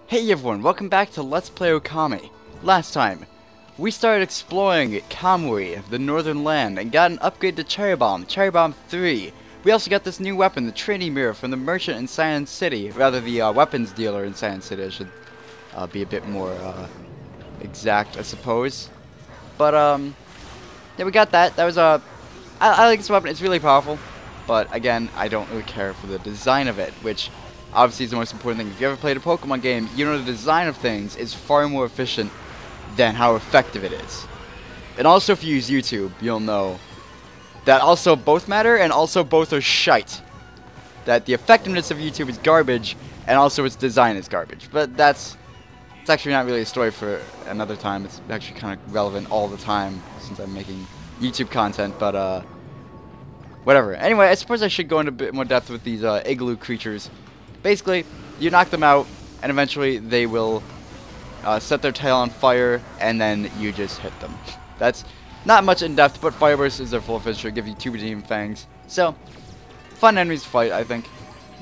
Hey everyone, welcome back to Let's Play Okami. Last time, we started exploring Kamui, the northern land, and got an upgrade to Cherry Bomb 3. We also got this new weapon, the Trinity Mirror, from the merchant in Cyan City. Rather, the weapons dealer in Cyan City. I should be a bit more exact, I suppose. But, yeah, we got that. That was, I like this weapon. It's really powerful. But, again, I don't really care for the design of it, which obviously is the most important thing. If you ever played a Pokemon game, you know the design of things is far more efficient than how effective it is. And also if you use YouTube, you'll know that also both matter and also both are shite. That the effectiveness of YouTube is garbage and also its design is garbage. But it's actually not really a story for another time. It's actually kind of relevant all the time since I'm making YouTube content, but whatever. Anyway, I suppose I should go into a bit more depth with these igloo creatures. Basically, you knock them out, and eventually they will set their tail on fire, and then you just hit them. That's not much in depth, but Fire Burst is their full finisher, give you 2 Redeem Fangs. So, fun enemies to fight, I think.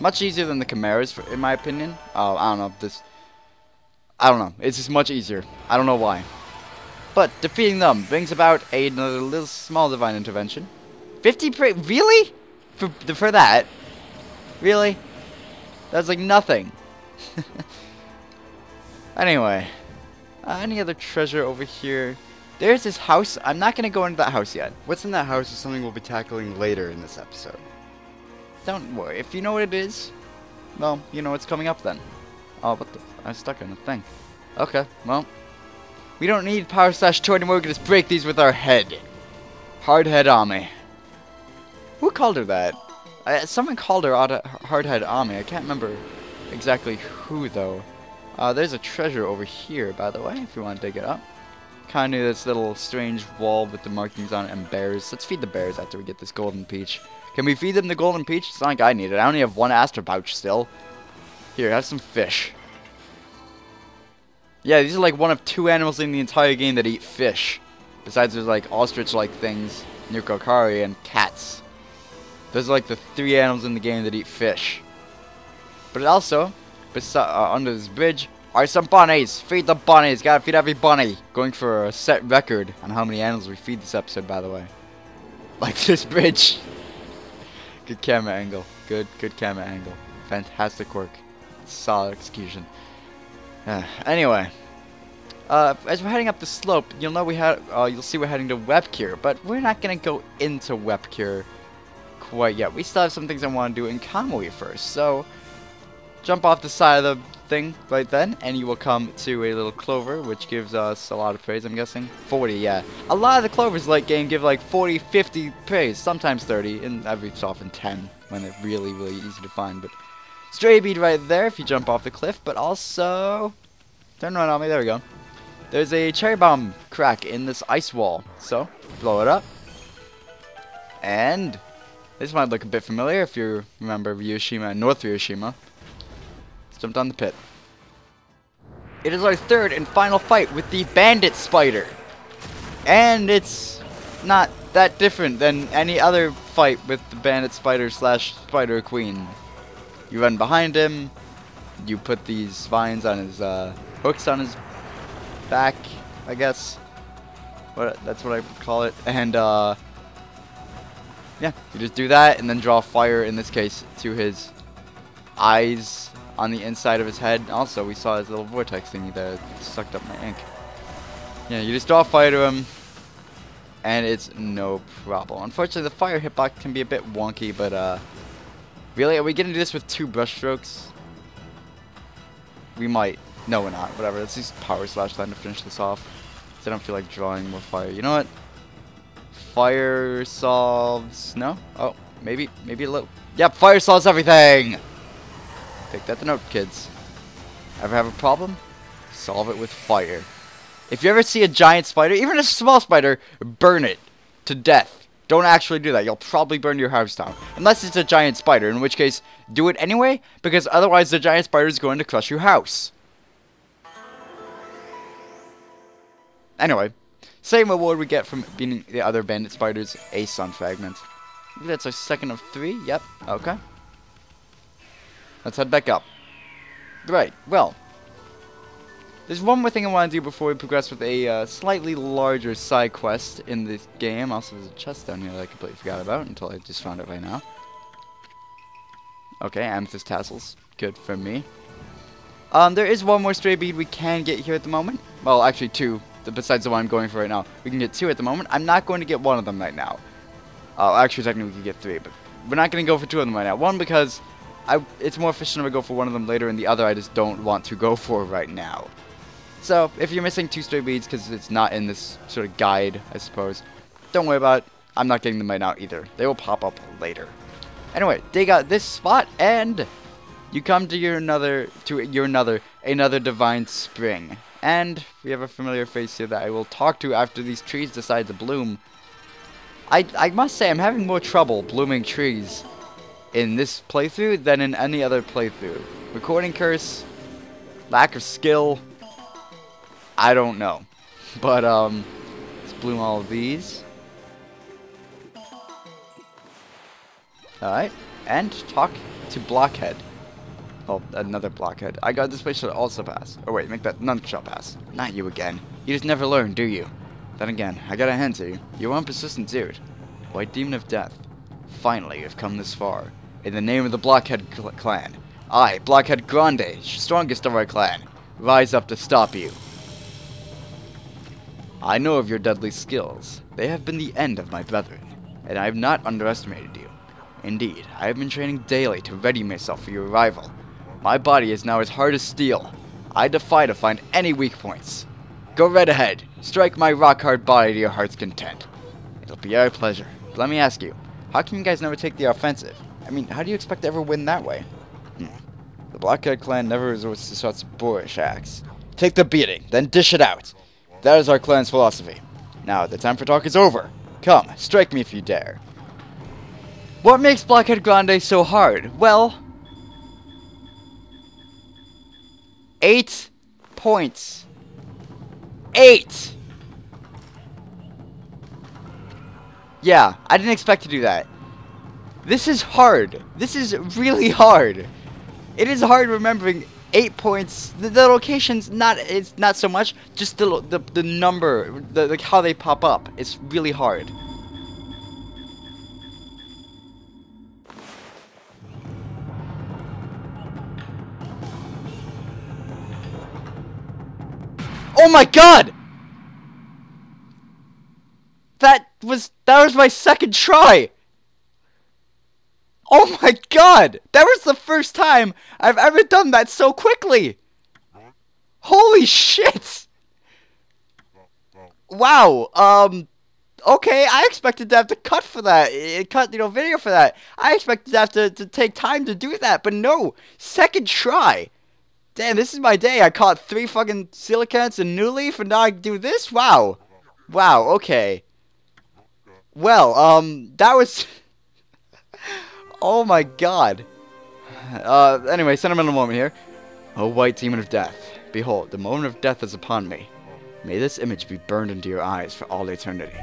Much easier than the Chimeras, in my opinion. I don't know, I don't know, it's just much easier. I don't know why. But, defeating them brings about another little small divine intervention. 50 really? For that? Really? That's like nothing. Anyway, any other treasure over here? There's this house. I'm not going to go into that house yet. What's in that house is something we'll be tackling later in this episode. Don't worry. If you know what it is, well, you know what's coming up then. Oh, what the? I'm stuck in a thing. Okay, well, we don't need Power Slash 2 anymore. We can just break these with our head. Hardhead Ami. Who called her that? Someone called her Hardhead Ami. I can't remember exactly who, though. There's a treasure over here, by the way, if you want to dig it up. Kind of this little strange wall with the markings on it and bears. Let's feed the bears after we get this golden peach. Can we feed them the golden peach? It's not like I need it. I only have 1 Astra pouch still. Here, have some fish. Yeah, these are like one of 2 animals in the entire game that eat fish. Besides, there's like ostrich-like things, Nukokari, and cats. Those are like the 3 animals in the game that eat fish. But also, under this bridge are some bunnies. Feed the bunnies. Gotta feed every bunny. Going for a set record on how many animals we feed this episode, by the way. Like this bridge. Good camera angle. Good camera angle. Fantastic work. Solid execution. Anyway. As we're heading up the slope, you'll see we're heading to Webcure, but we're not gonna go into Webcure quite yet. We still have some things I want to do in Kamui first, so jump off the side of the thing right then, and you will come to a little clover, which gives us a lot of praise, I'm guessing. 40, yeah. A lot of the clovers late game give like 40, 50 praise, sometimes 30, and every so often 10, when they're really, really easy to find. But stray bead right there if you jump off the cliff, but also turn around on me, there we go. There's a cherry bomb crack in this ice wall, so blow it up. And this might look a bit familiar if you remember Ryushima and North Ryushima. Let's jump down the pit. It is our 3rd and final fight with the bandit spider. And it's not that different than any other fight with the bandit spider / spider queen. You run behind him. You put these vines on his hooks on his back, I guess. That's what I would call it. And yeah, you just do that and then draw fire, in this case, to his eyes on the inside of his head. Also, we saw his little vortex thingy that sucked up my ink. Yeah, you just draw fire to him, and it's no problem. Unfortunately, the fire hitbox can be a bit wonky, but really, are we gonna do this with 2 brush strokes? We might. No, we're not. Whatever, let's use Power Slash time to finish this off. So I don't feel like drawing more fire. You know what? Fire solves... No? Oh, maybe a little... Yep, fire solves everything! Take that to note, kids. Ever have a problem? Solve it with fire. If you ever see a giant spider, even a small spider, burn it to death. Don't actually do that. You'll probably burn your house down. Unless it's a giant spider, in which case, do it anyway, because otherwise the giant spider is going to crush your house. Anyway. Same reward we get from beating the other bandit spiders, a sun fragment. That's our 2nd of 3, yep, okay. Let's head back up. Right, well, There's one more thing I want to do before we progress with a slightly larger side quest in this game. Also, there's a chest down here that I completely forgot about until I just found it right now. Okay, amethyst tassels. Good for me. There is one more stray bead we can get here at the moment. Well, actually two, besides the one I'm going for right now. We can get two at the moment. I'm not going to get one of them right now. Actually, technically we could get three, but we're not going to go for two of them right now. One, because it's more efficient if I go for one of them later, and the other I just don't want to go for right now. So, if you're missing two stray beads because it's not in this sort of guide, I suppose, don't worry about it. I'm not getting them right now either. They will pop up later. Anyway, dig out this spot, and you come to another divine spring. And we have a familiar face here that I will talk to after these trees decide to bloom. I must say, I'm having more trouble blooming trees in this playthrough than in any other playthrough. Recording curse, lack of skill, I don't know. But, let's bloom all of these. Alright, and talk to Blockhead. Oh, another Blockhead. I got this place should also pass. Oh wait, make that none shall pass. Not you again. You just never learn, do you? Then again, I got a hint to you. You're one persistent dude. White Demon of Death. Finally, you've come this far. In the name of the Blockhead clan. I, Blockhead Grande, strongest of our clan, rise up to stop you. I know of your deadly skills. They have been the end of my brethren, and I have not underestimated you. Indeed, I have been training daily to ready myself for your arrival. My body is now as hard as steel. I defy to find any weak points. Go right ahead. Strike my rock-hard body to your heart's content. It'll be our pleasure. But let me ask you, how can you guys never take the offensive? I mean, how do you expect to ever win that way? The Blockhead clan never resorts to such boorish acts. Take the beating, then dish it out. That is our clan's philosophy. Now, the time for talk is over. Come, strike me if you dare. What makes Blockhead Grande so hard? Well, 8 points. 8! Yeah, I didn't expect to do that. This is hard. This is really hard. It is hard remembering 8 points. The locations, it's not so much. Just the number, like how they pop up. It's really hard. Oh my god! That was my second try! Oh my god! That was the first time I've ever done that so quickly! Holy shit! Wow, okay, I expected to have to cut for that, video for that. I expected to have to take time to do that, but no, second try! Damn, this is my day. I caught 3 fucking silicants and new leaf, and now I do this? Wow. Wow, okay. Well, that was... Oh my god. Anyway, sentimental moment here. O white demon of death, behold, the moment of death is upon me. May this image be burned into your eyes for all eternity.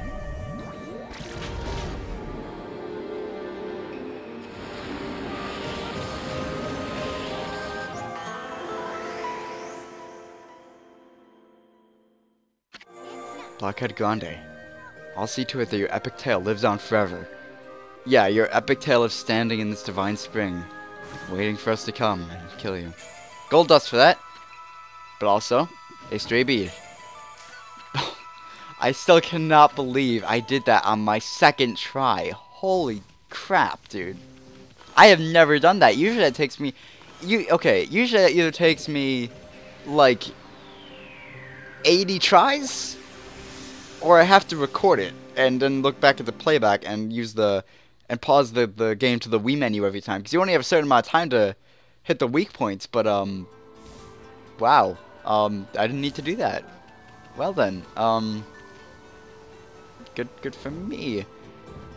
Blockhead Grande, I'll see to it that your epic tale lives on forever. Yeah, your epic tale of standing in this divine spring, waiting for us to come and kill you. Gold dust for that, but also a stray bead. I still cannot believe I did that on my second try. Holy crap, dude. I have never done that. Usually it takes me... usually it either takes me, like, 80 tries, or I have to record it and then look back at the playback and use and pause the game to the Wii menu every time, because you only have a certain amount of time to hit the weak points. But wow, I didn't need to do that. Well then, good for me.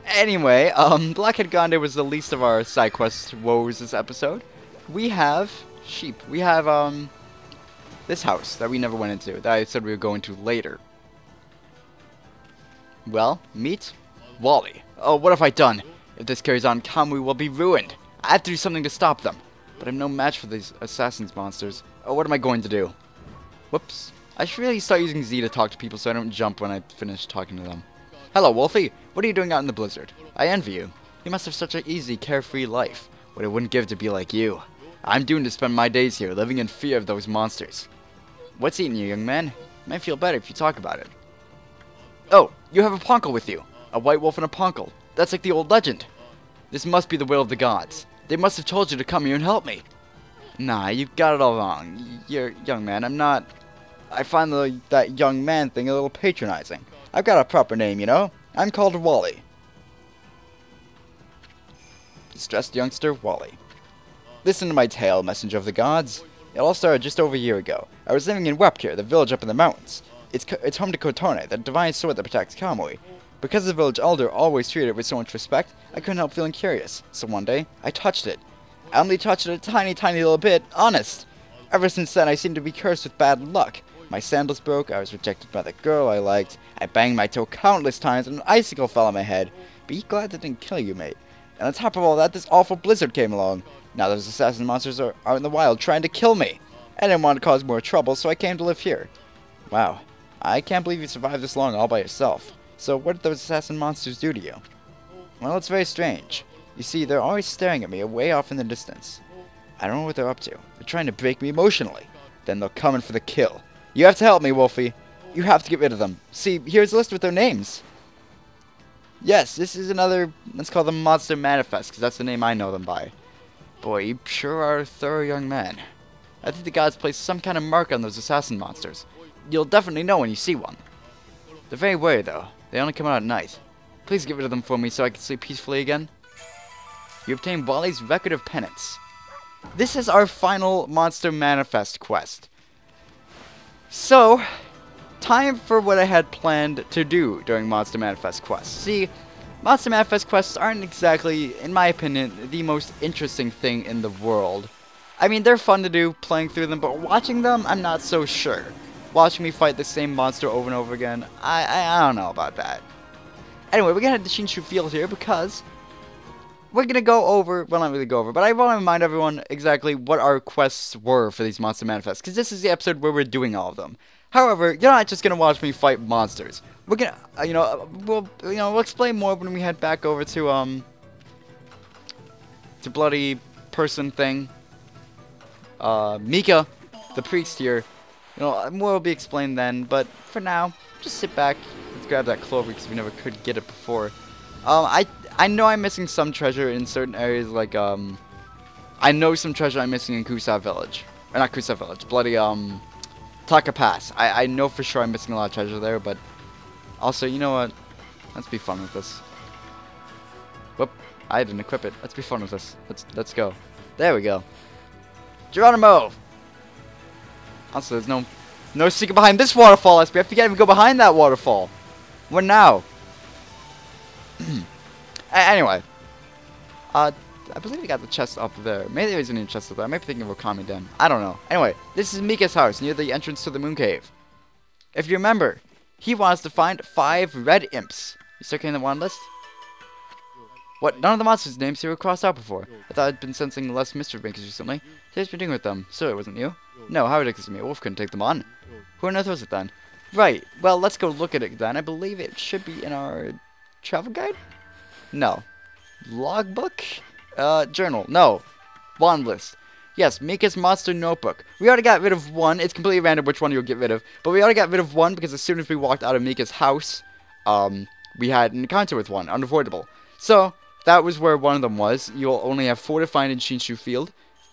Anyway, Blockhead Grande was the least of our side quest woes this episode. We have sheep. We have this house that we never went into, that I said we were going to later. Well, meet Wally. Oh, what have I done? If this carries on, Kamui will be ruined. I have to do something to stop them. But I'm no match for these assassins monsters. Oh, what am I going to do? Whoops. I should really start using Z to talk to people so I don't jump when I finish talking to them. Hello, Wolfie. What are you doing out in the blizzard? I envy you. You must have such an easy, carefree life. What I wouldn't give to be like you. I'm doomed to spend my days here, living in fear of those monsters. What's eating you, young man? It might feel better if you talk about it. Oh, you have a poncle with you. A white wolf and a poncle. That's like the old legend. This must be the will of the gods. They must have told you to come here and help me. Nah, you got it all wrong. You're young man. I'm not... I find that young man thing a little patronizing. I've got a proper name, you know? I'm called Wally. Distressed youngster, Wally. Listen to my tale, messenger of the gods. It all started just over a year ago. I was living in Wepkir, the village up in the mountains. It's home to Kotone, the divine sword that protects Kamui. Because the village elder always treated it with so much respect, I couldn't help feeling curious. So one day, I touched it. I only touched it a tiny, tiny little bit, honest. Ever since then, I seem to be cursed with bad luck. My sandals broke, I was rejected by the girl I liked, I banged my toe countless times, and an icicle fell on my head. Be glad that didn't kill you, mate. And on top of all that, this awful blizzard came along. Now those assassin monsters are out in the wild trying to kill me. I didn't want to cause more trouble, so I came to live here. Wow, I can't believe you survived this long all by yourself. So what did those assassin monsters do to you? Well, it's very strange. You see, they're always staring at me way off in the distance. I don't know what they're up to. They're trying to break me emotionally. Then they'll come in for the kill. You have to help me, Wolfie. You have to get rid of them. See, here's a list with their names. Yes, this is another, let's call them Monster Manifest, because that's the name I know them by. Boy, you sure are a thorough young man. I think the gods placed some kind of mark on those assassin monsters. You'll definitely know when you see one. They're very wary, though. They only come out at night. Please get rid of them for me so I can sleep peacefully again. You obtain Wally's Record of Penance. This is our final Monster Manifest quest. So, time for what I had planned to do during Monster Manifest quests. See, Monster Manifest quests aren't exactly, in my opinion, the most interesting thing in the world. I mean, they're fun to do, playing through them, but watching them, I'm not so sure. Watching me fight the same monster over and over again, I don't know about that. Anyway, we're gonna head to Shinshu Field here because we're gonna go over, well, not really go over, but I want to remind everyone exactly what our quests were for these Monster Manifests, because this is the episode where we're doing all of them. However, you're not just gonna watch me fight monsters. We're gonna, we'll explain more when we head back over to bloody person thing. Mika, the priest here. More will be explained then, but for now, just sit back. Let's grab that clover because we never could get it before. I know I'm missing some treasure in certain areas, like, I know some treasure I'm missing in Kusa Village. Or not Kusa Village, bloody, Taka Pass. I know for sure I'm missing a lot of treasure there, but also, you know what? Let's be fun with this. Whoop, I didn't equip it. Let's be fun with this. Let's go. There we go. Geronimo! Also, there's no secret behind this waterfall, SPF. You can't even go behind that waterfall. What now? Anyway. I believe we got the chest up there. Maybe there isn't any chest up there. I might be thinking of Okami Den. I don't know. Anyway, this is Mika's house near the entrance to the moon cave. If you remember, he wants to find 5 red imps. You still getting the wand list? What? None of the monsters' names here were crossed out before. I thought I'd been sensing less mischief makers recently. What been doing with them? So it wasn't you? No, how ridiculous of me. A wolf couldn't take them on. Who on earth was it then? Right. Well, let's go look at it then. I believe it should be in our travel guide? No. Logbook? Journal. No. Wand list. Yes, Mika's monster notebook. We already got rid of one. It's completely random which one you'll get rid of. But we already got rid of one because as soon as we walked out of Mika's house, we had an encounter with one. Unavoidable. So, that was where one of them was. You'll only have 4 to find in Shinshu Field.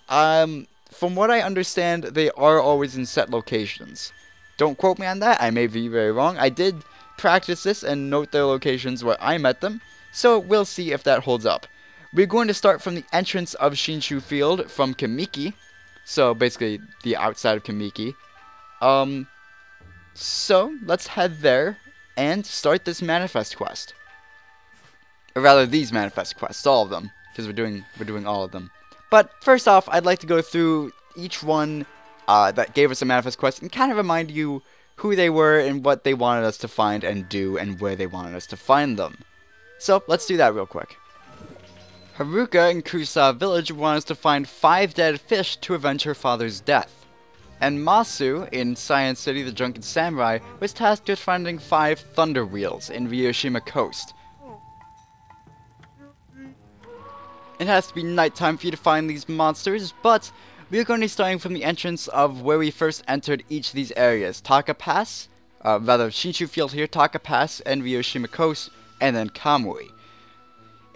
From what I understand, they are always in set locations. Don't quote me on that. I may be very wrong. I did practice this and note their locations where I met them. So, we'll see if that holds up. We're going to start from the entrance of Shinshu Field from Kamiki. So, basically, the outside of Kamiki. So, let's head there and start this manifest quest. Or rather, these manifest quests, all of them. Because we're doing all of them. But, first off, I'd like to go through each one that gave us a manifest quest and kind of remind you who they were and what they wanted us to find and do and where they wanted us to find them. So, let's do that real quick. Haruka in Kusa Village wanted us to find 5 dead fish to avenge her father's death. And Masu, in Science City, the Drunken Samurai, was tasked with finding 5 Thunder Wheels in Ryoshima Coast. It has to be nighttime for you to find these monsters, but we're going to be starting from the entrance of where we first entered each of these areas. Taka Pass, Shinshu Field here, Taka Pass, and Ryoshima Coast, and then Kamui.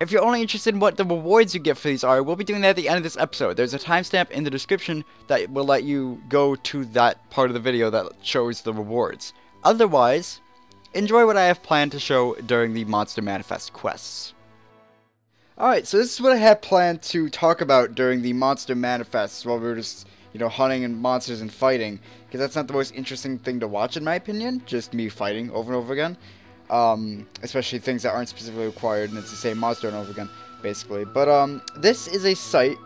If you're only interested in what the rewards you get for these are, we'll be doing that at the end of this episode. There's a timestamp in the description that will let you go to that part of the video that shows the rewards. Otherwise, enjoy what I have planned to show during the Monster Manifest quests. Alright, so this is what I had planned to talk about during the Monster Manifests while we were just, hunting and monsters and fighting. Because that's not the most interesting thing to watch in my opinion, just me fighting over and over again. Especially things that aren't specifically required, and it's the same monster and over again, basically. But, this is a site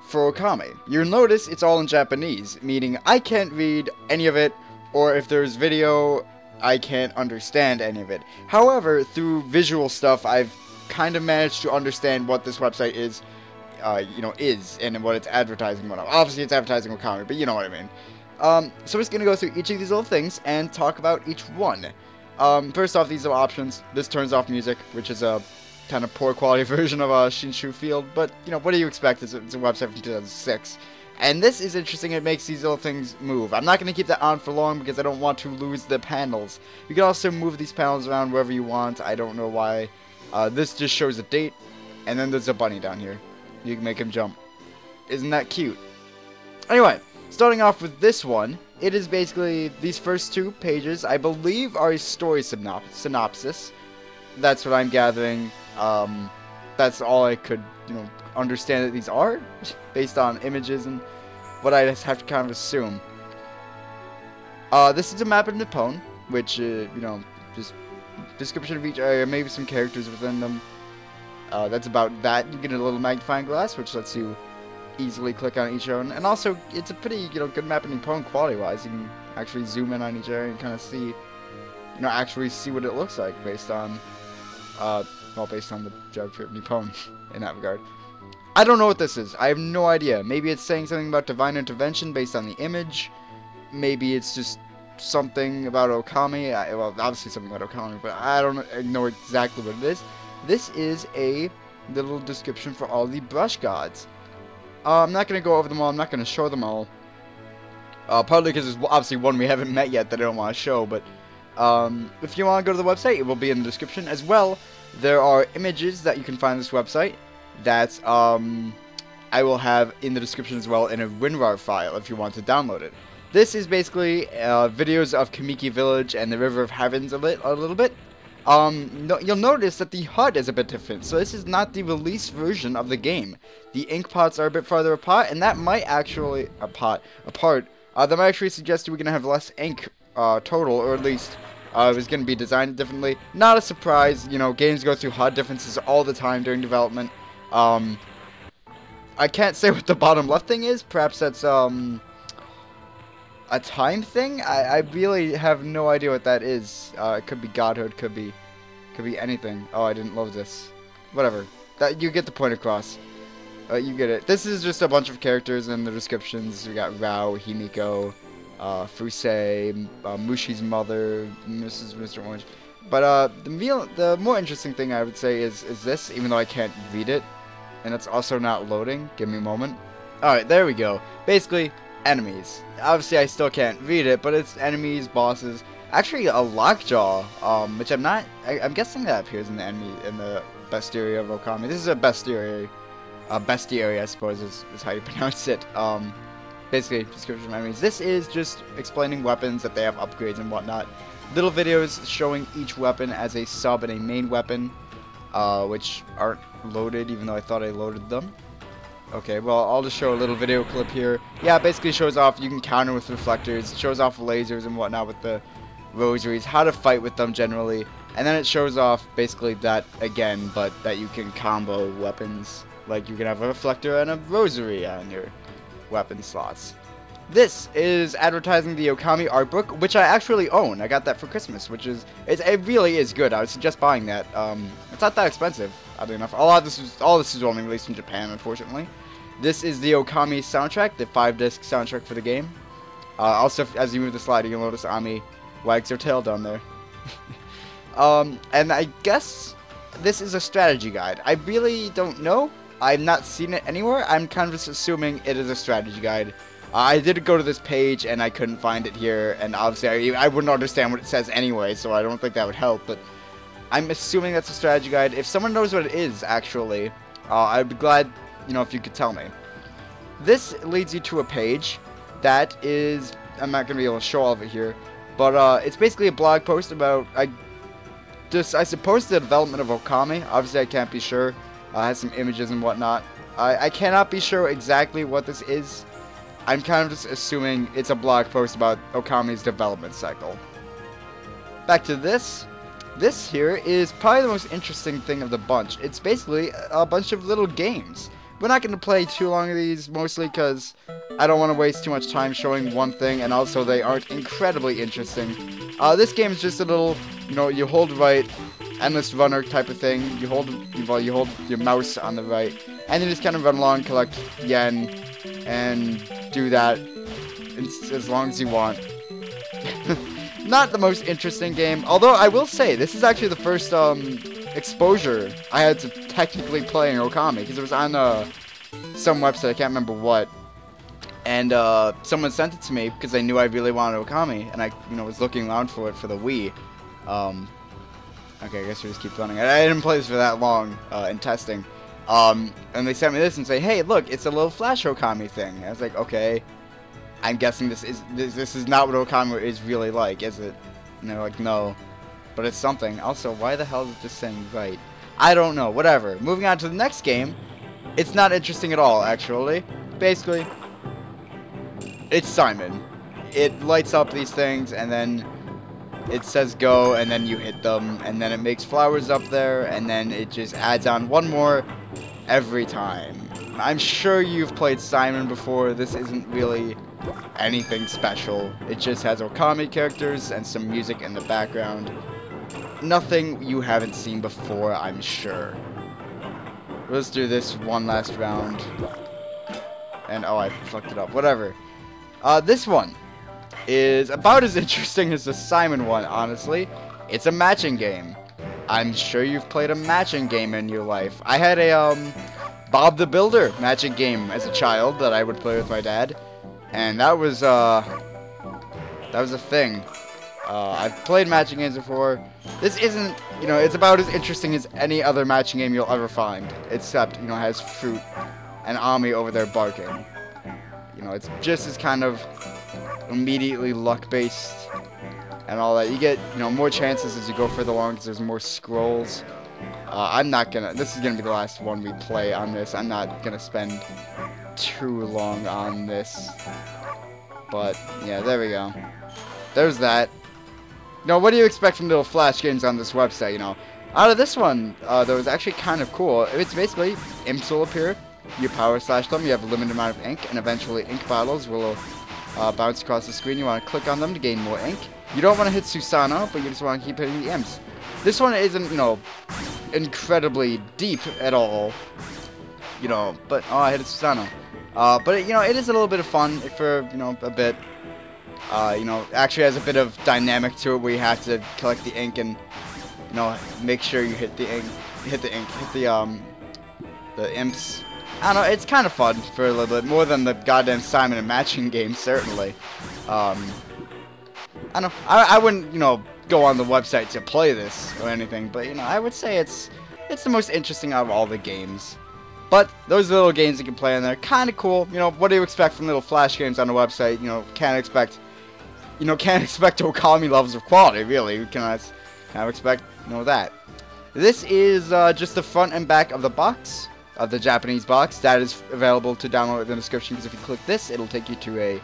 for Okami. You'll notice it's all in Japanese, meaning I can't read any of it, or if there's video, I can't understand any of it. However, through visual stuff, I've kind of managed to understand what this website is, and what it's advertising. Obviously, it's advertising Okami, but you know what I mean. So we're just going to go through each of these little things and talk about each one. First off, these are options. This turns off music, which is a kind of poor quality version of Shinshu Field, but, what do you expect? It's a website from 2006. And this is interesting, it makes these little things move. I'm not going to keep that on for long because I don't want to lose the panels. You can also move these panels around wherever you want. I don't know why. This just shows a date, and then there's a bunny down here. You can make him jump. Isn't that cute? Anyway, starting off with this one. It is basically, these first 2 pages, I believe, are a story synopsis. That's what I'm gathering. That's all I could, understand that these are, based on images and what I just have to kind of assume. This is a map of Nippon, which, just description of each area, maybe some characters within them. That's about that. You get a little magnifying glass, which lets you easily click on each one, and also it's a pretty good map in Nippon quality wise. You can actually zoom in on each area and kind of see, actually see what it looks like based on based on the geography of Nippon in that regard. I don't know what this is. I have no idea. Maybe it's saying something about divine intervention based on the image. Maybe it's just something about Okami. Well, obviously something about Okami, but I don't know exactly what it is. This is a little description for all the brush gods. I'm not going to go over them all. I'm not going to show them all. Partly because there's obviously one we haven't met yet that I don't want to show. But if you want to go to the website, it will be in the description as well. There are images that you can find on this website that I will have in the description as well in a WinRAR file if you want to download it. This is basically videos of Kamiki Village and the River of Heavens a little bit. You'll notice that the HUD is a bit different, so this is not the release version of the game. The ink pots are a bit farther apart, and that might actually that might actually suggest we're gonna have less ink total, or at least it was gonna be designed differently. Not a surprise, games go through HUD differences all the time during development. I can't say what the bottom left thing is. Perhaps that's a time thing? I really have no idea what that is. It could be godhood, could be anything. Oh, I didn't load this. Whatever. You get the point across. You get it. This is just a bunch of characters in the descriptions. We got Rao, Himiko, Fusei, Mushi's mother, Mr. Orange. But the more interesting thing I would say is this, even though I can't read it, and it's also not loading. Give me a moment. Alright, there we go. Basically, enemies. Obviously, I still can't read it, but it's enemies, bosses. Actually, a lockjaw, which I'm guessing that appears in the bestiary of Okami. This is a bestiary. Bestiary, I suppose, is how you pronounce it. Basically, description of enemies. This is just explaining weapons, that they have upgrades and whatnot. Little videos showing each weapon as a sub and a main weapon, which aren't loaded, even though I thought I loaded them. Okay, well, I'll just show a little video clip here. Yeah, it basically shows off you can counter with reflectors, it shows off lasers and whatnot with the rosaries, how to fight with them generally, and then it shows off basically that again, but that you can combo weapons. Like you can have a reflector and a rosary on your weapon slots. This is advertising the Okami Art Book, which I actually own. I got that for Christmas, which is it really is good. I would suggest buying that. It's not that expensive, oddly enough. All this is only released in Japan, unfortunately. This is the Okami soundtrack, the 5-disc soundtrack for the game. Also, as you move the slide, you'll notice Ami wags her tail down there. And I guess this is a strategy guide. I really don't know. I've not seen it anywhere. I'm kind of just assuming it is a strategy guide. I did go to this page and I couldn't find it here, and obviously I wouldn't understand what it says anyway, so I don't think that would help, but I'm assuming that's a strategy guide. If someone knows what it is, actually, I'd be glad, if you could tell me. This leads you to a page that is, I'm not going to be able to show all of it here, but it's basically a blog post about, I suppose, the development of Okami. Obviously, I can't be sure. It has some images and whatnot. I cannot be sure exactly what this is. I'm kind of just assuming it's a blog post about Okami's development cycle. Back to this. This here is probably the most interesting thing of the bunch. It's basically a bunch of little games. We're not going to play too long of these, mostly because I don't want to waste too much time showing one thing, and also they aren't incredibly interesting. This game is just a little, you hold right, endless runner type of thing. You hold your mouse on the right, and you just kind of run along, collect yen, and do that as long as you want. Not the most interesting game, although I will say this is actually the first exposure I had to technically playing Okami, because it was on some website, I can't remember what, and someone sent it to me because they knew I really wanted Okami, and I was looking around for it for the Wii. Okay, I guess we just keep running. I didn't play this for that long in testing. And they sent me this and say, hey, look, it's a little Flash Okami thing. I was like, okay, I'm guessing this is not what Okami is really like, is it? And they're like, no, but it's something. Also, why the hell is it just saying right? I don't know, whatever. Moving on to the next game. It's not interesting at all, actually. Basically, it's Simon. It lights up these things, and then it says go, and then you hit them, and then it makes flowers up there, and then it just adds on one more every time. I'm sure you've played Simon before. This isn't really anything special. It just has Okami characters and some music in the background. Nothing you haven't seen before, I'm sure. Let's do this one last round. And, oh, I fucked it up. Whatever. This one is about as interesting as the Simon one, honestly. It's a matching game. I'm sure you've played a matching game in your life. I had a, Bob the Builder matching game as a child that I would play with my dad. And that was a thing. I've played matching games before. This isn't, it's about as interesting as any other matching game you'll ever find. Except, it has fruit and Ami over there barking. It's just as kind of immediately luck-based and all that. You get, more chances as you go further along because there's more scrolls. This is gonna be the last one we play on this. I'm not gonna spend too long on this. But, yeah, there we go. There's that. What do you expect from little Flash games on this website, Out of this one, that was actually kind of cool. It's basically, imps will appear, you power slash them, you have a limited amount of ink, and eventually ink bottles will bounce across the screen. You want to click on them to gain more ink. You don't want to hit Susanoo, but you just want to keep hitting the imps. This one isn't, incredibly deep at all, but, oh, I hit Susanoo. But, it is a little bit of fun for, a bit. Actually has a bit of dynamic to it where you have to collect the ink and, make sure you hit the imps. I don't know, it's kind of fun for a little bit, more than the goddamn Simon and matching game, certainly. I don't know, I wouldn't, go on the website to play this or anything, but, I would say it's the most interesting out of all the games. But those little games you can play in there, kind of cool. What do you expect from little Flash games on the website? Can't expect Okami levels of quality, really. You cannot expect, that. This is just the front and back of the box, of the Japanese box. That is available to download in the description, because if you click this, it'll take you to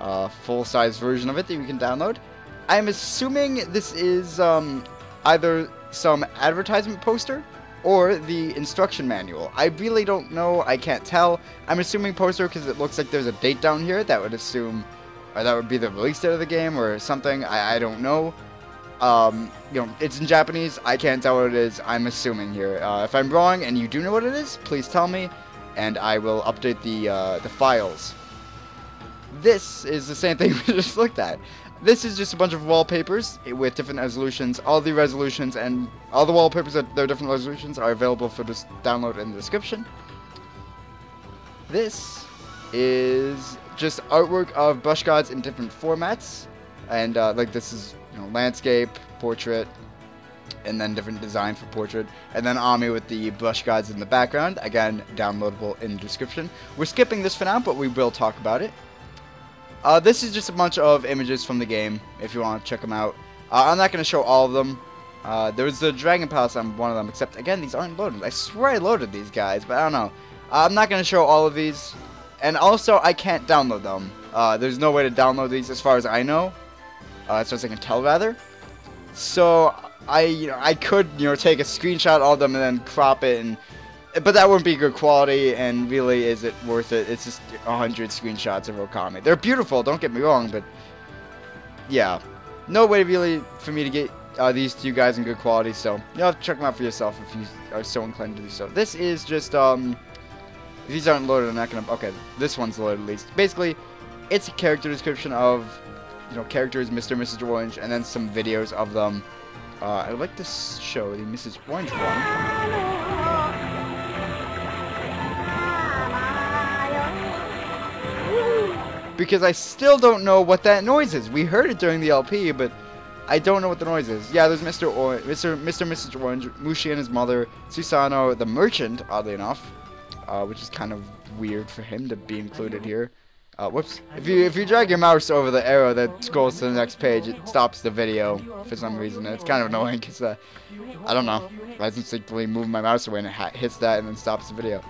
a full-size version of it that you can download. I'm assuming this is either some advertisement poster or the instruction manual. I really don't know. I can't tell. I'm assuming poster because it looks like there's a date down here. That would assume, or that would be the release date of the game or something. I don't know. It's in Japanese. I can't tell what it is. I'm assuming here. If I'm wrong and you do know what it is, please tell me, and I will update the files. this is the same thing we just looked at. This is just a bunch of wallpapers with different resolutions. All the resolutions and all the wallpapers at their different resolutions are available for this download in the description. This is just artwork of brush gods in different formats, and like this is, you know, landscape, portrait, and then different design for portrait, and then Ami with the brush gods in the background. Again, downloadable in the description. We're skipping this for now, but we will talk about it. This is just a bunch of images from the game, if you want to check them out. I'm not going to show all of them. There was the Dragon Palace on one of them, except, again, these aren't loaded. I swear I loaded these guys, but I don't know. I'm not going to show all of these. And also, I can't download them. There's no way to download these as far as I know. As far as I can tell, rather. So, I could, take a screenshot of them and then crop it, but that wouldn't be good quality, and really, is it worth it? It's just 100 screenshots of Okami. They're beautiful, don't get me wrong, but yeah, no way really for me to get these to you guys in good quality, so you'll have to check them out for yourself if you are so inclined to do so. This is just, these aren't loaded, I'm not gonna, okay, this one's loaded at least. Basically, it's a character description of, characters, Mr. and Mrs. Orange, and then some videos of them. I would like to show the Mrs. Orange one. Because I still don't know what that noise is. We heard it during the LP, but I don't know what the noise is. Yeah, there's Mr. and Mrs. Orange, Mushi and his mother, Susano the merchant, oddly enough, which is kind of weird for him to be included here. Whoops. If you drag your mouse over the arrow that scrolls to the next page, it stops the video for some reason. And it's kind of annoying because, I don't know. I instinctively move my mouse away and it hits that and then stops the video.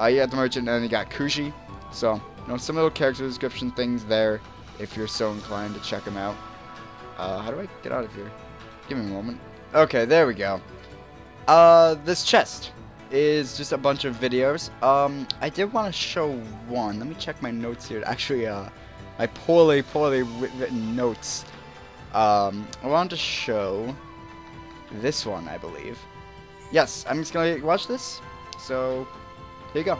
You got the merchant and then you got Kushi. So, some little character description things there if you're so inclined to check them out. How do I get out of here? Give me a moment. Okay, there we go. This chest is just a bunch of videos. I did want to show one. Let me check my notes here. Actually, my poorly written notes. I wanted to show this one, I believe. Yes, I'm just gonna watch this. So, here you go.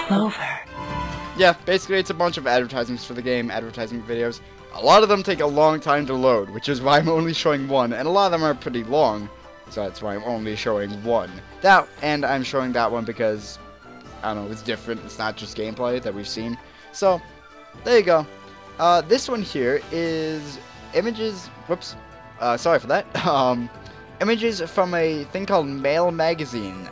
Clover. Yeah, basically it's a bunch of advertisements for the game, advertisement videos. A lot of them take a long time to load, which is why I'm only showing one, and a lot of them are pretty long, so that's why I'm only showing one. That, and I'm showing that one because, I don't know, it's different, it's not just gameplay that we've seen. So, there you go. This one here is images, whoops, sorry for that, images from a thing called Mail Magazine.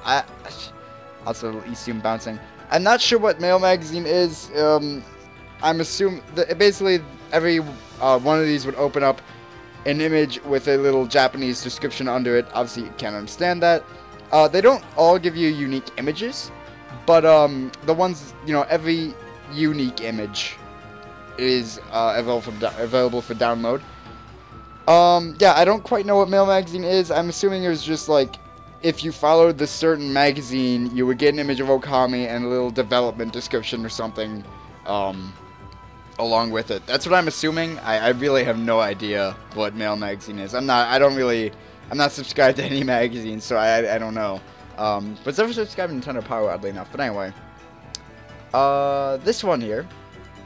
Also, assume bouncing. I'm not sure what Mail Magazine is. I'm assuming that basically every one of these would open up an image with a little Japanese description under it. Obviously, you can't understand that. They don't all give you unique images, but the ones, every unique image is available for download. Yeah, I don't quite know what Mail Magazine is. I'm assuming it was just like, if you followed this certain magazine, you would get an image of Okami and a little development description or something, along with it. That's what I'm assuming. I really have no idea what Mail Magazine is. I'm not subscribed to any magazines, so I don't know. But never subscribed to Nintendo Power, oddly enough. But anyway, this one here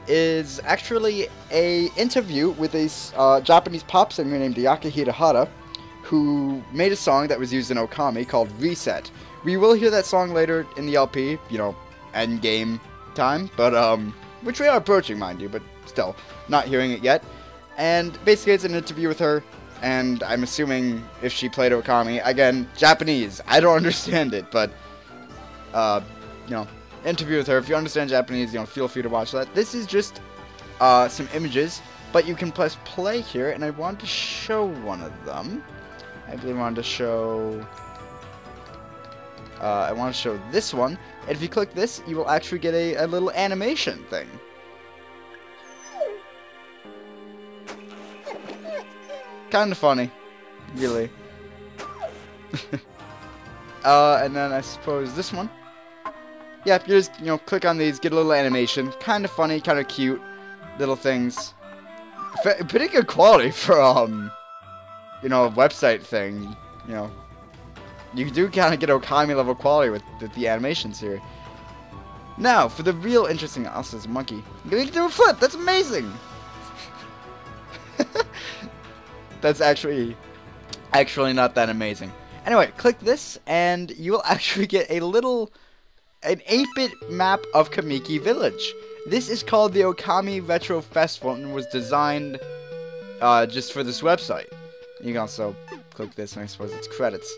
is actually a interview with a Japanese pop singer named Yakahira Hara, who made a song that was used in Okami called Reset. We will hear that song later in the LP, end game time, but which we are approaching, mind you, but still, not hearing it yet. And basically it's an interview with her, and I'm assuming if she played Okami, again, Japanese, I don't understand it, but, interview with her. If you understand Japanese, feel free to watch that. This is just some images, but you can press play here, and I want to show one of them. I believe I wanted to show... I want to show this one, and if you click this, you will actually get a little animation thing. Kind of funny, really. And then I suppose this one. Yeah, you just, click on these, get a little animation. Kind of funny, kind of cute little things pretty good quality for you know, a website thing. You know, you do kind of get Okami level quality with the animations here. Now, for the real interesting, also, it's a monkey. You can do a flip. That's amazing. That's actually not that amazing. Anyway, click this, and you will actually get an 8-bit map of Kamiki Village. This is called the Okami Retro Festival and was designed just for this website. You can also click this, and I suppose it's credits.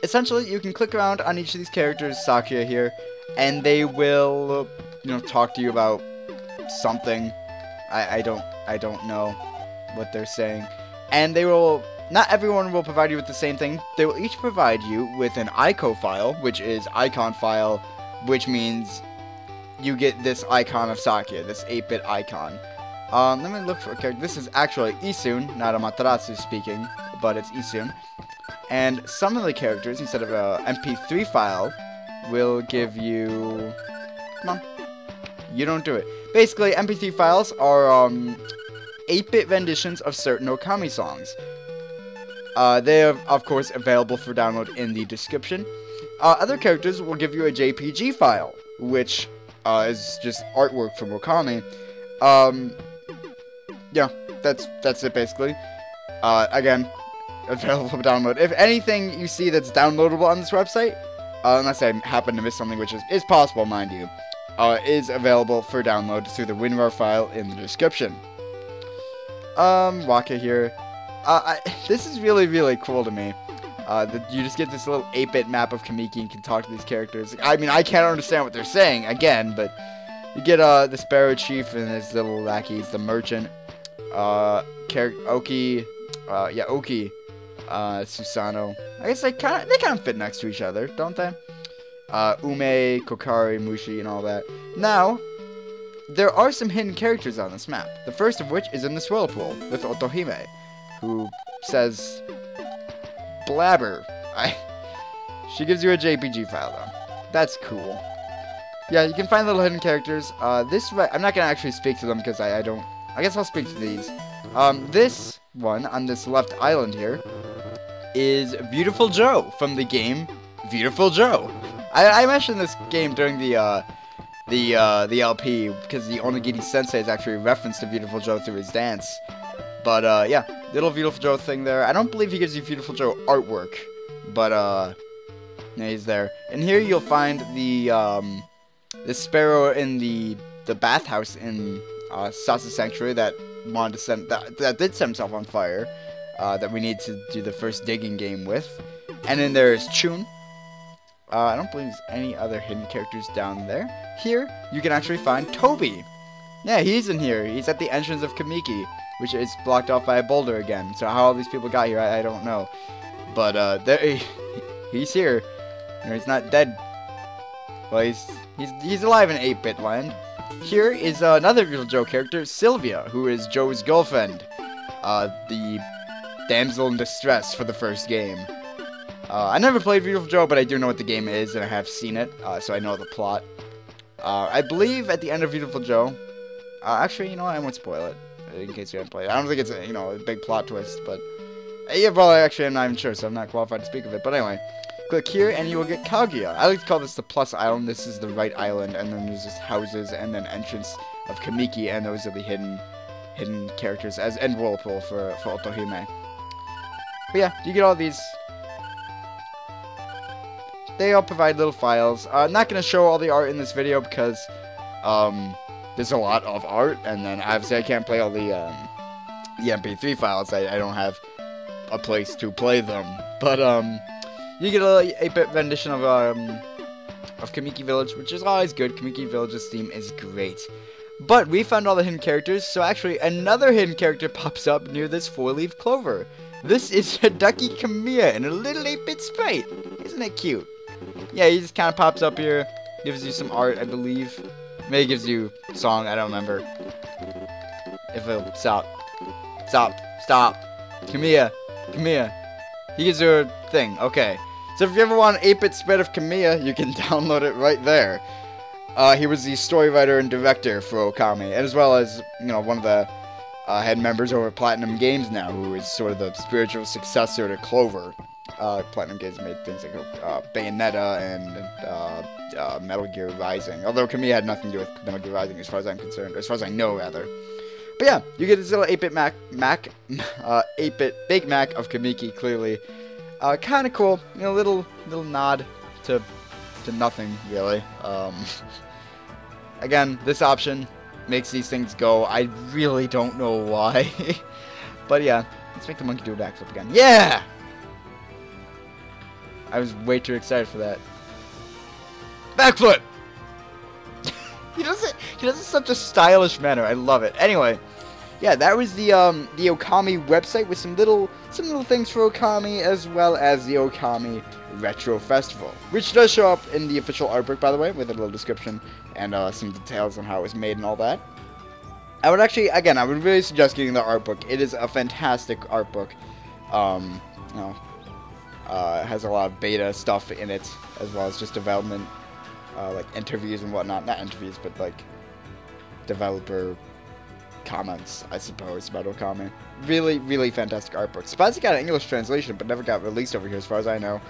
Essentially, you can click around on each of these characters, Sakuya here, and they will, you know, talk to you about something. I don't know what they're saying, and they will. Not everyone will provide you with the same thing. They will each provide you with an ICO file, which is icon file, which means you get this icon of Sakuya, this 8-bit icon. Let me look for a character. This is actually Isun, not Amaterasu speaking, but it's Isun. And some of the characters, instead of a MP3 file, will give you... Come on. You don't do it. Basically, MP3 files are 8-bit renditions of certain Okami songs. They are, of course, available for download in the description. Other characters will give you a JPG file, which is just artwork from Okami. Yeah, that's it basically. Again, available for download. If anything you see that's downloadable on this website, unless I happen to miss something, which is possible, mind you, is available for download through the WinRAR file in the description. Waka here. This is really, really cool to me. You just get this little 8-bit map of Kamiki and can talk to these characters. I mean, I can't understand what they're saying, again, but you get the Sparrow Chief and his little lackeys, the Merchant, Oki, Susano. I guess they kind of fit next to each other, don't they? Ume, Kokari, Mushi, and all that. Now, there are some hidden characters on this map. The first of which is in this whirlpool with Otohime, who says blabber. She gives you a JPG file though. That's cool. Yeah, you can find little hidden characters. I'm not gonna actually speak to them because I guess I'll speak to these. This one on this left island here is Beautiful Joe from the game Beautiful Joe. I mentioned this game during the LP because the Onigiri Sensei is actually referenced to Beautiful Joe through his dance. But yeah, little Beautiful Joe thing there. I don't believe he gives you Beautiful Joe artwork, but yeah, he's there. And here you'll find the sparrow in the bathhouse in Sasa Sanctuary that wanted to send that did set himself on fire. That we need to do the first digging game with. And then there's Chun. I don't believe there's any other hidden characters down there. Here, you can actually find Toby. Yeah, he's in here. He's at the entrance of Kamiki, which is blocked off by a boulder again. So how all these people got here, I don't know. But he's here. You know, he's not dead. Well, he's alive in 8-bit land. Here is another Beautiful Joe character, Sylvia, who is Joe's girlfriend. The damsel in distress for the first game. I never played Beautiful Joe, but I do know what the game is, and I have seen it, so I know the plot. I believe at the end of Beautiful Joe, actually, you know what, I won't spoil it, in case you haven't played it. I don't think it's a, a big plot twist, but, yeah, well, actually, I'm not even sure, so I'm not qualified to speak of it, but anyway. Click here, and you will get Kaguya. I like to call this the plus island. This is the right island, and then there's just houses, and then entrance of Kamiki, and those are the hidden characters, and whirlpool for Otohime. But yeah, you get all these. They all provide little files. I'm not going to show all the art in this video because there's a lot of art, and then obviously I can't play all the MP3 files. I don't have a place to play them. But you get a 8-bit rendition of Kamiki Village, which is always good. Kamiki Village's theme is great. But we found all the hidden characters, so actually another hidden character pops up near this 4-leaf clover. This is Hideki Kamiya in a little 8-bit sprite. Isn't it cute? Yeah, he just kind of pops up here, gives you some art, I believe. Maybe gives you a song, I don't remember. If it'll stop. Kamiya. He gives you a thing, okay. So if you ever want an 8-bit spread of Kamiya, you can download it right there. He was the story writer and director for Okami, as well as, one of the head members over at Platinum Games now, who is sort of the spiritual successor to Clover. Platinum Games made things like Bayonetta and Metal Gear Rising. Although Okami had nothing to do with Metal Gear Rising as far as I'm concerned, as far as I know, rather. But yeah, you get this little 8-bit 8-bit Big Mac of Kamiki, clearly. Kind of cool, you know, little nod to nothing, really. Again, this option makes these things go. I really don't know why. But yeah, let's make the monkey do a backflip again. Yeah! I was way too excited for that. Backflip! He does it in such a stylish manner. I love it. Anyway, yeah, that was the Okami website with some little things for Okami, as well as the Okami Retro Festival, which does show up in the official art book, by the way, with a little description and some details on how it was made and all that. I would actually, again, I would really suggest getting the art book. It is a fantastic art book. You know, it has a lot of beta stuff in it, as well as just development, like interviews and whatnot. Not interviews, but like developer comments, I suppose, about Okami. Really, really fantastic art book. Surprised it got an English translation, but never got released over here, as far as I know.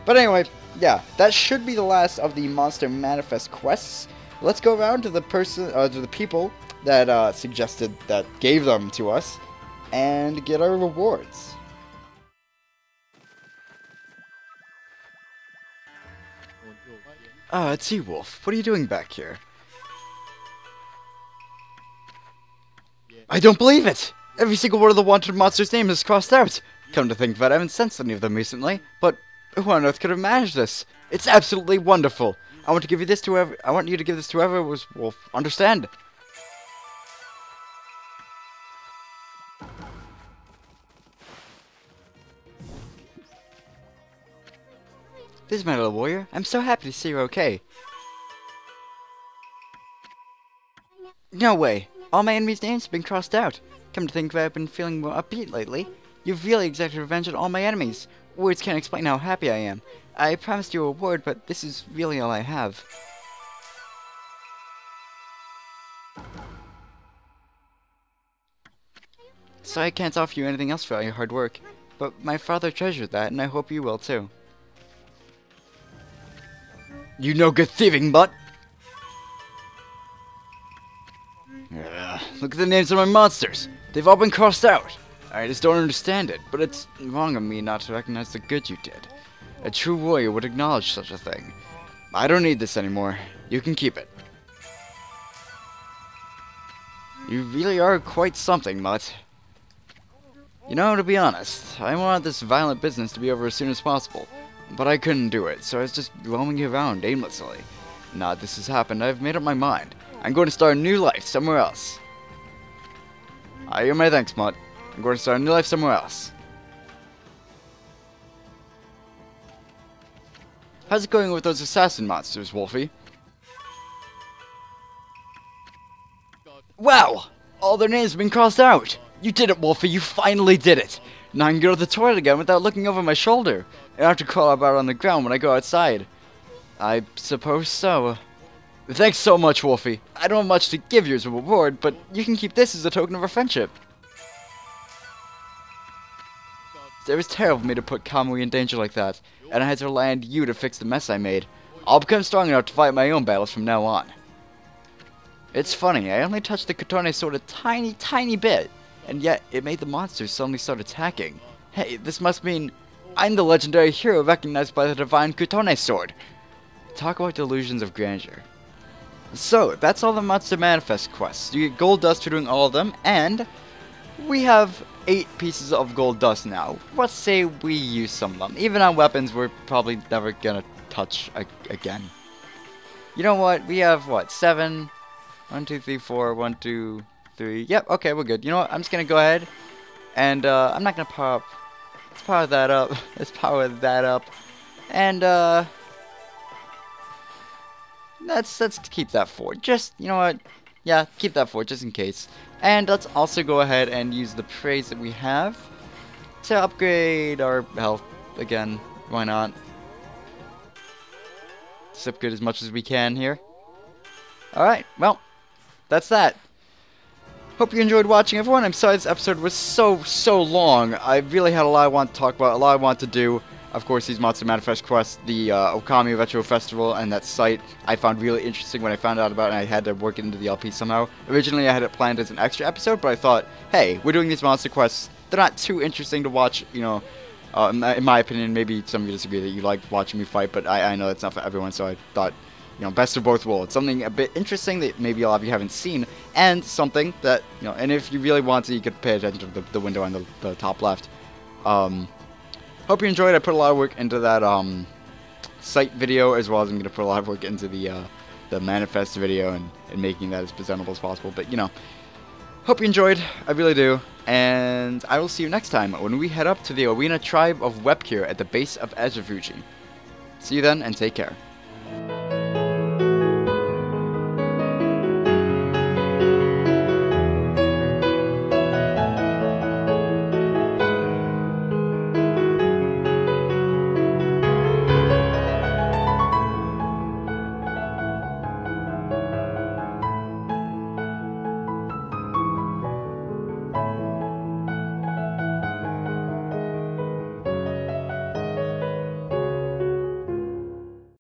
But anyway, yeah, that should be the last of the Monster Manifest quests. Let's go around to the people that suggested, that gave them to us, and get our rewards. It's you, Wolf. What are you doing back here? I don't believe it! Every single one of the wanted monsters' names is crossed out! Come to think of it, I haven't sensed any of them recently, but who on earth could have managed this? It's absolutely wonderful! I want you to give this to whoever was Wolf. Understand? This is my little warrior. I'm so happy to see you're okay. No way! All my enemies' names have been crossed out. Come to think of it, I've been feeling more upbeat lately. You've really exacted revenge on all my enemies. Words can't explain how happy I am. I promised you a reward, but this is really all I have. So I can't offer you anything else for all your hard work, but my father treasured that, and I hope you will too. You no good thieving butt! Look at the names of my monsters. They've all been crossed out. I just don't understand it, but it's wrong of me not to recognize the good you did. A true warrior would acknowledge such a thing. I don't need this anymore. You can keep it. You really are quite something, Mutt. You know, to be honest, I wanted this violent business to be over as soon as possible, but I couldn't do it, so I was just roaming around aimlessly. Now that this has happened, I've made up my mind. I'm going to start a new life somewhere else. I hear my thanks, Mutt. I'm going to start a new life somewhere else. How's it going with those assassin monsters, Wolfie? Wow! All their names have been crossed out! You did it, Wolfie! You finally did it! Now I can go to the toilet again without looking over my shoulder. I don't have to crawl about on the ground when I go outside. I suppose so. Thanks so much, Wolfie. I don't have much to give you as a reward, but you can keep this as a token of our friendship. It was terrible of me to put Kamui in danger like that, and I had to rely on you to fix the mess I made. I'll become strong enough to fight my own battles from now on. It's funny, I only touched the Kotone sword a tiny bit, and yet it made the monsters suddenly start attacking. Hey, this must mean I'm the legendary hero recognized by the divine Kotone sword. Talk about delusions of grandeur. So, that's all the Monster Manifest quests. You get gold dust for doing all of them, and we have 8 pieces of gold dust now. Let's say we use some of them. Even on weapons we're probably never gonna touch again. You know what? We have, what, 7? 1, 2, 3, 4, 1, 2, 3. Yep, okay, we're good. You know what? I'm just gonna go ahead, and I'm not gonna power up. Let's power that up. Let's power that up. And, let's keep that for. Just, you know what? Yeah, keep that for, just in case. And let's also go ahead and use the praise that we have to upgrade our health again. Why not? Let's upgrade as much as we can here. Alright, well, that's that. Hope you enjoyed watching, everyone. I'm sorry this episode was so long. I really had a lot I want to talk about, a lot I want to do. Of course, these Monster Manifest quests, the Okami Retro Festival, and that site I found really interesting when I found out about it, and I had to work it into the LP somehow. Originally, I had it planned as an extra episode, but I thought, hey, we're doing these monster quests. They're not too interesting to watch, you know. In my opinion, maybe some of you disagree that you like watching me fight, but I know that's not for everyone, so I thought, you know, best of both worlds. Something a bit interesting that maybe a lot of you haven't seen, and something that, you know, and if you really want to, you could pay attention to the window on the top left. Hope you enjoyed. I put a lot of work into that site video, as well as I'm going to put a lot of work into the manifest video and making that as presentable as possible. But, you know, hope you enjoyed. I really do. And I will see you next time when we head up to the Arena Tribe of Webcure at the base of Ezafuji. See you then, and take care.